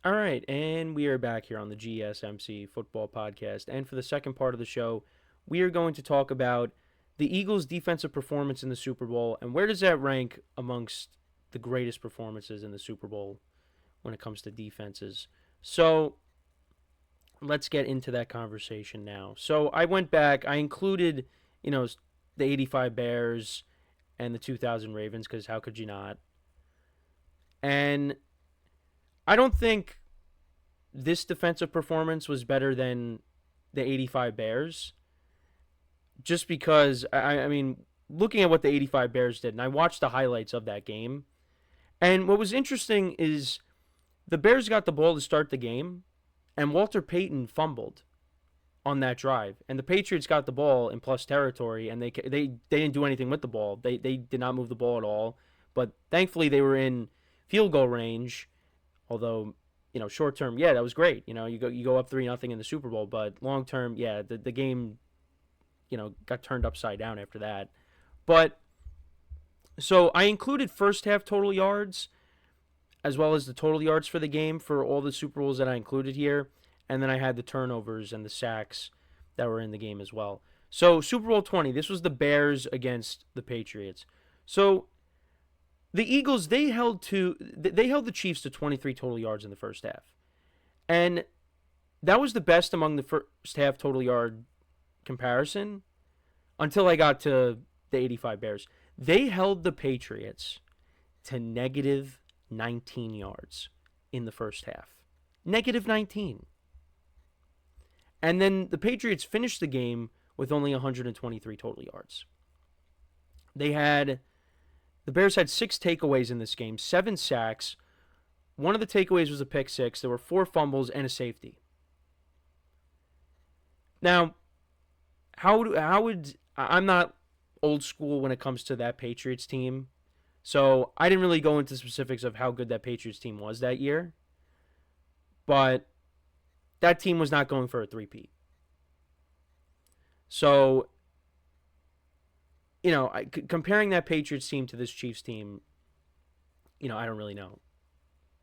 All right, and we are back here on the GSMC Football Podcast. And for the second part of the show, we are going to talk about the Eagles' defensive performance in the Super Bowl and where does that rank amongst the greatest performances in the Super Bowl when it comes to defenses. So let's get into that conversation now. So I went back, I included, the 85 Bears and the 2000 Ravens because how could you not? And I don't think this defensive performance was better than the 85 Bears. Just because, I mean, looking at what the 85 Bears did, and I watched the highlights of that game, and what was interesting is the Bears got the ball to start the game, and Walter Payton fumbled on that drive. And the Patriots got the ball in plus territory, and they didn't do anything with the ball. They did not move the ball at all. But thankfully, they were in field goal range, although short term, yeah, that was great. You go up 3-0 in the Super Bowl, but long term, yeah, the game, got turned upside down after that. But so I included first half total yards as well as the total yards for the game for all the Super Bowls that I included here, and then I had the turnovers and the sacks that were in the game as well. So Super Bowl 20, this was the Bears against the Patriots. So the Eagles, they held the Chiefs to 23 total yards in the first half. And that was the best among the first half total yard comparison until I got to the 85 Bears. They held the Patriots to negative 19 yards in the first half. Negative 19. And then the Patriots finished the game with only 123 total yards. The Bears had 6 takeaways in this game, 7 sacks. One of the takeaways was a pick six. There were 4 fumbles and a safety. Now, I'm not old school when it comes to that Patriots team, so I didn't really go into specifics of how good that Patriots team was that year, but that team was not going for a three-peat. So, comparing that Patriots team to this Chiefs team, I don't really know.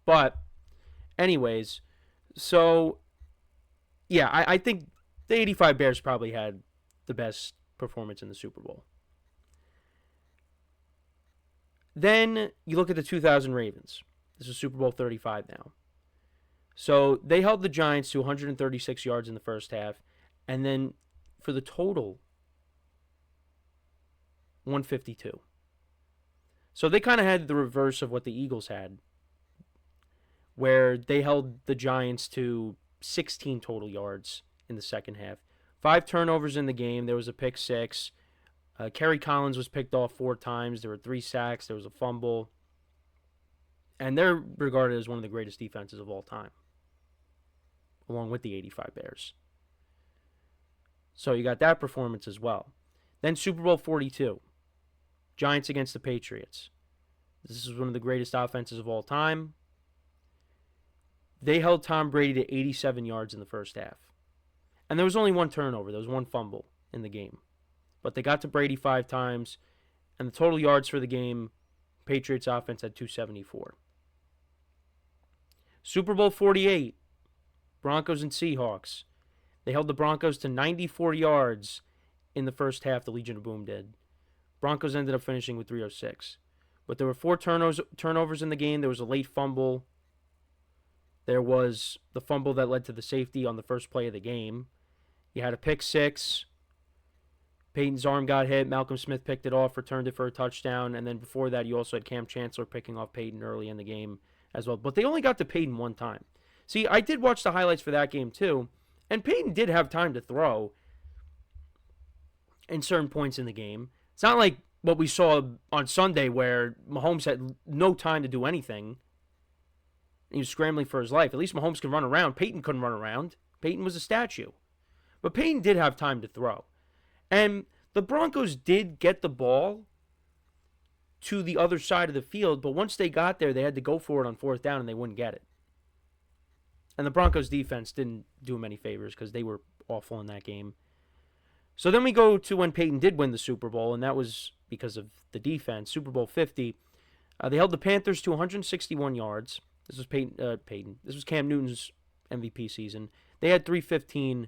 But, anyways, so, yeah, I think the 85 Bears probably had the best performance in the Super Bowl. Then you look at the 2000 Ravens. This is Super Bowl 35 now. So they held the Giants to 136 yards in the first half, and then for the total, 152. So they kind of had the reverse of what the Eagles had, where they held the Giants to 16 total yards in the second half. 5 turnovers in the game. There was a pick six. Kerry Collins was picked off 4 times. There were 3 sacks. There was a fumble. And they're regarded as one of the greatest defenses of all time, along with the 85 Bears. So you got that performance as well. Then Super Bowl 42, Giants against the Patriots. This is one of the greatest offenses of all time. They held Tom Brady to 87 yards in the first half. And there was only 1 turnover. There was 1 fumble in the game. But they got to Brady 5 times, and the total yards for the game, Patriots offense had 274. Super Bowl 48, Broncos and Seahawks. They held the Broncos to 94 yards in the first half, the Legion of Boom did. Broncos ended up finishing with 306. But there were 4 turnovers in the game. There was a late fumble. There was the fumble that led to the safety on the first play of the game. You had a pick six. Peyton's arm got hit. Malcolm Smith picked it off, returned it for a touchdown. And then before that, you also had Cam Chancellor picking off Peyton early in the game as well. But they only got to Peyton 1 time. See, I did watch the highlights for that game too. And Peyton did have time to throw in certain points in the game. It's not like what we saw on Sunday where Mahomes had no time to do anything. He was scrambling for his life. At least Mahomes could run around. Peyton couldn't run around. Peyton was a statue. But Peyton did have time to throw. And the Broncos did get the ball to the other side of the field, but once they got there, they had to go for it on 4th down, and they wouldn't get it. And the Broncos defense didn't do them any favors because they were awful in that game. So then we go to when Peyton did win the Super Bowl, and that was because of the defense. Super Bowl 50, they held the Panthers to 161 yards. This was Peyton. This was Cam Newton's MVP season. They had 315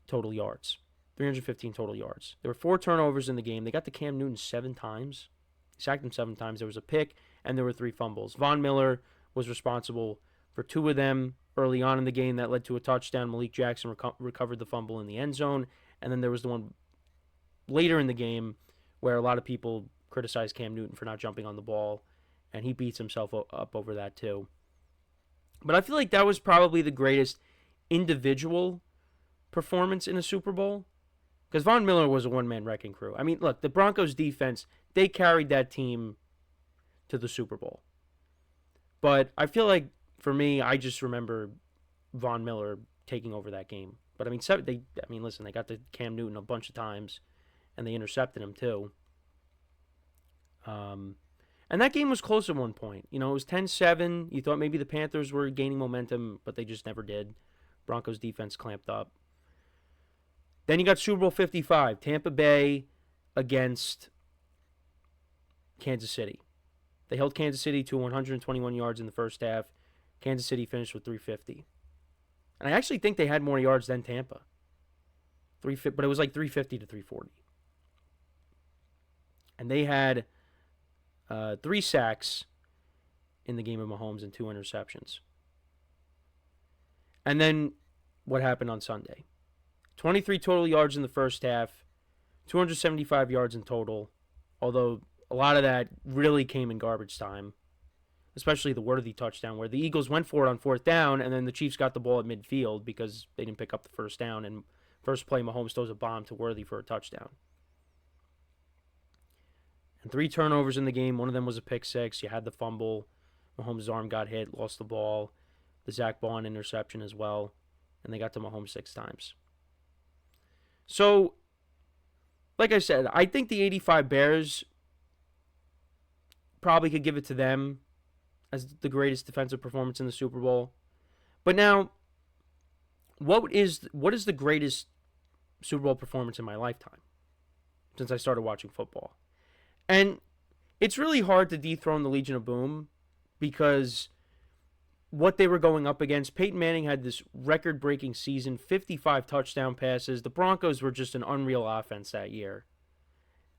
total yards. 315 total yards. There were 4 turnovers in the game. They got to Cam Newton 7 times. Sacked him 7 times. There was a pick, and there were 3 fumbles. Von Miller was responsible for 2 of them early on in the game that led to a touchdown. Malik Jackson recovered the fumble in the end zone. And then there was the one later in the game where a lot of people criticized Cam Newton for not jumping on the ball, and he beats himself up over that too. But I feel like that was probably the greatest individual performance in a Super Bowl, because Von Miller was a one-man wrecking crew. I mean, look, the Broncos defense, they carried that team to the Super Bowl. But I feel like, for me, I just remember Von Miller taking over that game. But I mean, listen, they got to Cam Newton a bunch of times, and they intercepted him too. And that game was close at one point. You know, it was 10-7. You thought maybe the Panthers were gaining momentum, but they just never did. Broncos defense clamped up. Then you got Super Bowl 55, Tampa Bay against Kansas City. They held Kansas City to 121 yards in the first half. Kansas City finished with 350. And I actually think they had more yards than Tampa. But it was like 350 to 340. And they had 3 sacks in the game of Mahomes and 2 interceptions. And then what happened on Sunday? 23 total yards in the first half, 275 yards in total, although a lot of that really came in garbage time, especially the Worthy touchdown, where the Eagles went for it on 4th down, and then the Chiefs got the ball at midfield because they didn't pick up the first down, and first play, Mahomes throws a bomb to Worthy for a touchdown. And 3 turnovers in the game. One of them was a pick six. You had the fumble. Mahomes' arm got hit, lost the ball. The Zach Bond interception as well. And they got to Mahomes 6 times. So, like I said, I think the 85 Bears probably could give it to them as the greatest defensive performance in the Super Bowl. But now, what is the greatest Super Bowl performance in my lifetime since I started watching football? And it's really hard to dethrone the Legion of Boom because what they were going up against, Peyton Manning had this record-breaking season, 55 touchdown passes. The Broncos were just an unreal offense that year.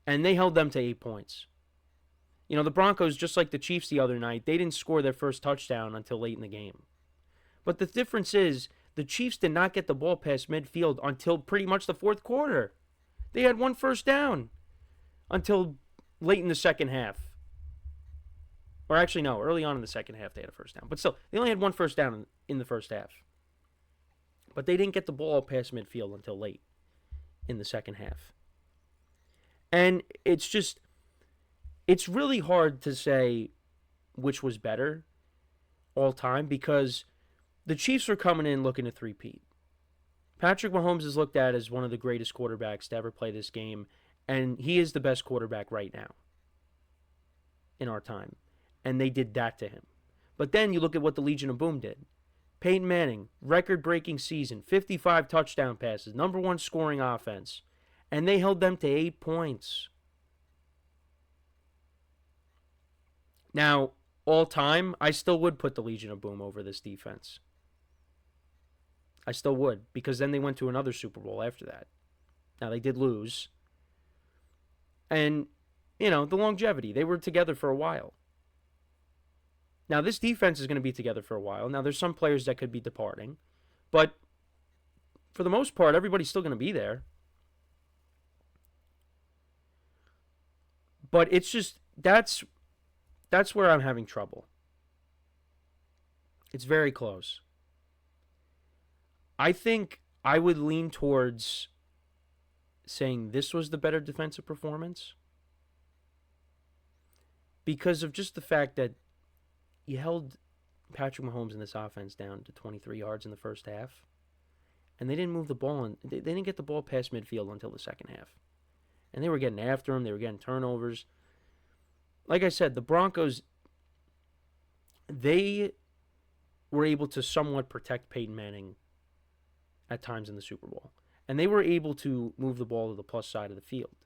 And they held them to 8 points. You know, the Broncos, just like the Chiefs the other night, they didn't score their first touchdown until late in the game. But the difference is, the Chiefs did not get the ball past midfield until pretty much the 4th quarter. They had 1 first down until late in the second half. Or actually, no, early on in the second half they had a first down. But still, they only had 1 first down in the first half. But they didn't get the ball past midfield until late in the second half. And it's really hard to say which was better all time because the Chiefs were coming in looking to three-peat. Patrick Mahomes is looked at as one of the greatest quarterbacks to ever play this game, and he is the best quarterback right now in our time. And they did that to him. But then you look at what the Legion of Boom did. Peyton Manning, record-breaking season, 55 touchdown passes, number 1 scoring offense. And they held them to 8 points. Now, all time, I still would put the Legion of Boom over this defense. I still would, because then they went to another Super Bowl after that. Now, they did lose. And, you know, the longevity. They were together for a while. Now, this defense is going to be together for a while. Now, there's some players that could be departing. But for the most part, everybody's still going to be there. But it's just, that's where I'm having trouble. It's very close. I think I would lean towards saying this was the better defensive performance because of just the fact that you held Patrick Mahomes in this offense down to 23 yards in the first half, and they didn't move the ball, and they didn't get the ball past midfield until the second half. And they were getting after him. They were getting turnovers. Like I said, the Broncos, they were able to somewhat protect Peyton Manning at times in the Super Bowl. And they were able to move the ball to the plus side of the field.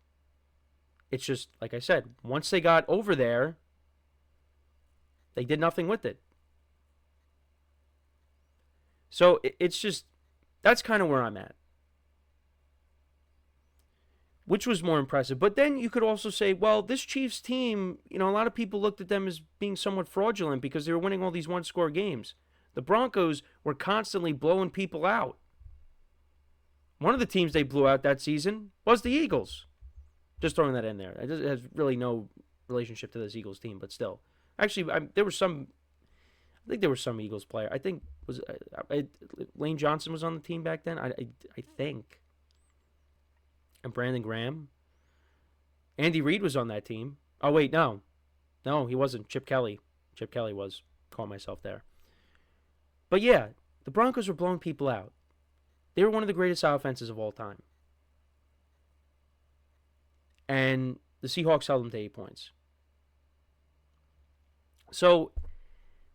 It's just, like I said, once they got over there, they did nothing with it. So it's just, that's kind of where I'm at. Which was more impressive? But then you could also say, well, this Chiefs team, a lot of people looked at them as being somewhat fraudulent because they were winning all these one-score games. The Broncos were constantly blowing people out. One of the teams they blew out that season was the Eagles. Just throwing that in there. It has really no relationship to this Eagles team, but still. Actually, there were some. I think there were some Eagles player. I think Lane Johnson was on the team back then. I think. And Brandon Graham. Andy Reid was on that team. Oh wait, no, he wasn't. Chip Kelly was. Call myself there. But yeah, the Broncos were blowing people out. They were one of the greatest offenses of all time. And the Seahawks held them to 8 points. So,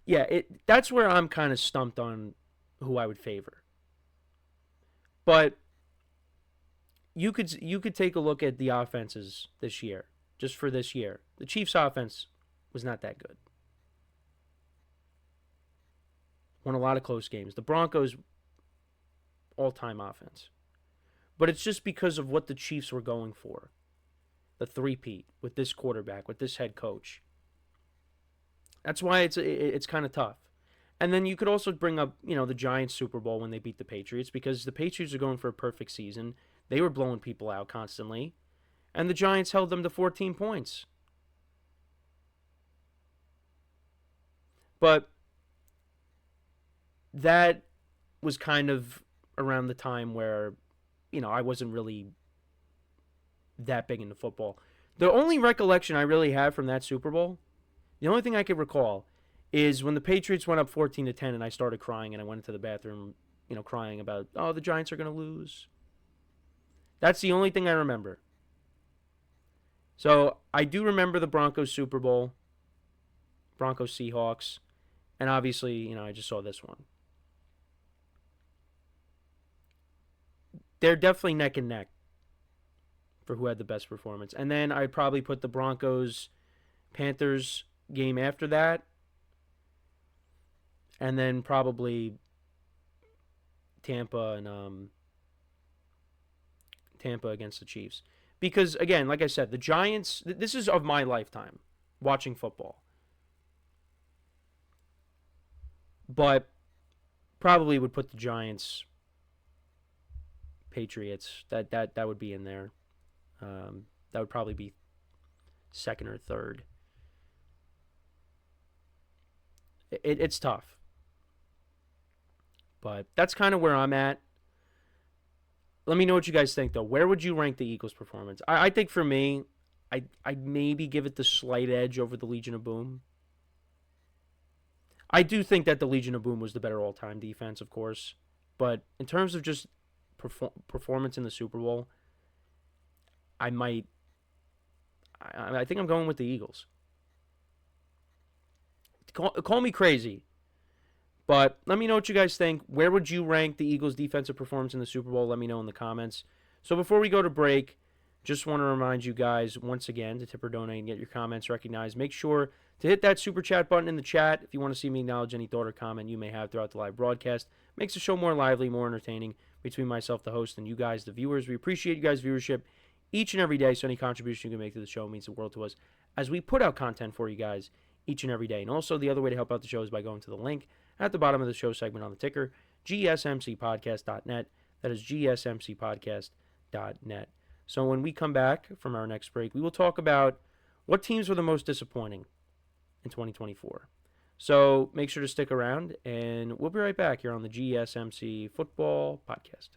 yeah, that's where I'm kind of stumped on who I would favor. But you could take a look at the offenses this year, just for this year. The Chiefs' offense was not that good. Won a lot of close games. The Broncos, all-time offense. But it's just because of what the Chiefs were going for. The three-peat with this quarterback, with this head coach. That's why it's kind of tough. And then you could also bring up, the Giants Super Bowl when they beat the Patriots, because the Patriots are going for a perfect season. They were blowing people out constantly. And the Giants held them to 14 points. But that was kind of around the time where, I wasn't really that big into football. The only recollection I really have from that Super Bowl, the only thing I could recall is when the Patriots went up 14-10 and I started crying and I went into the bathroom, crying about, oh, the Giants are going to lose. That's the only thing I remember. So I do remember the Broncos Super Bowl, Broncos Seahawks, and obviously, I just saw this one. They're definitely neck and neck for who had the best performance. And then I'd probably put the Broncos-Panthers game after that. And then probably Tampa against the Chiefs. Because, again, like I said, the Giants, this is of my lifetime, watching football. But probably would put the Giants, Patriots, that would be in there. That would probably be second or third. It's tough. But that's kind of where I'm at. Let me know what you guys think, though. Where would you rank the Eagles' performance? I think for me, I'd maybe give it the slight edge over the Legion of Boom. I do think that the Legion of Boom was the better all-time defense, of course. But in terms of just performance in the Super Bowl, I think I'm going with the Eagles. Call me crazy. But let me know what you guys think. Where would you rank the Eagles' defensive performance in the Super Bowl? Let me know in the comments. So before we go to break, just want to remind you guys once again to tip or donate and get your comments recognized. Make sure to hit that super chat button in the chat if you want to see me acknowledge any thought or comment you may have throughout the live broadcast. Makes the show more lively, more entertaining between myself, the host, and you guys, the viewers. We appreciate you guys' viewership each and every day, so any contribution you can make to the show means the world to us as we put out content for you guys each and every day. And also, the other way to help out the show is by going to the link at the bottom of the show segment on the ticker, GSMCPodcast.net. That is GSMCPodcast.net. So when we come back from our next break, we will talk about what teams were the most disappointing in 2024. So make sure to stick around, and we'll be right back here on the GSMC Football Podcast.